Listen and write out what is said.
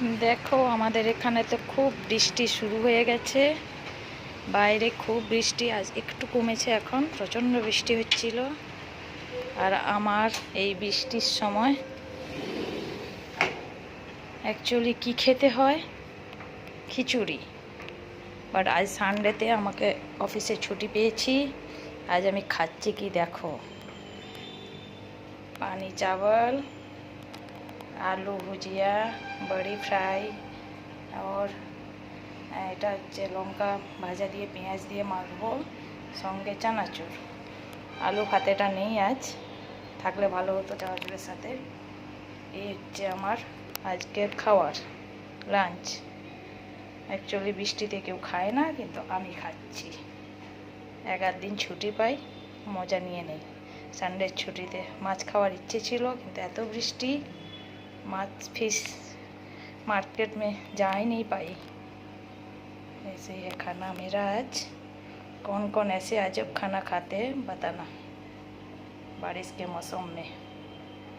দেখো আমাদের এখানে তো খুব বৃষ্টি শুরু হয়ে গেছে। বাইরে খুব বৃষ্টি, আজ একটু কমেছে, এখন প্রচণ্ড বৃষ্টি হচ্ছিল। আর আমার এই বৃষ্টির সময় অ্যাকচুয়ালি কি খেতে হয়, খিচুড়ি। বাট আজ সানডেতে আমাকে অফিসে ছুটি পেয়েছি, আজ আমি খাচ্ছি কি দেখো, পানি চাवल, আলু ভুজিয়া, বড়ি ফ্রাই, আর এটা হচ্ছে লঙ্কা ভাজা দিয়ে পেঁয়াজ দিয়ে মাখবো, সঙ্গে চানাচুর। আলু ভাতেটা নেই আজ, থাকলে ভালো হতো চানাচুরের সাথে। এই হচ্ছে আমার আজকের খাওয়ার, লাঞ্চ। অ্যাকচুয়ালি বৃষ্টিতে কেউ খায় না, কিন্তু আমি খাচ্ছি। এক আধ দিন ছুটি পাই, মজা নিয়ে নেই। সানডের ছুটিতে মাছ খাওয়ার ইচ্ছে ছিল, কিন্তু এত বৃষ্টি, माछ फिश मार्केट में जा ही नहीं पाई। ऐसे है खाना मेरा आज। कौन कौन ऐसे अजब खाना खाते हैं बताना बारिश के मौसम में।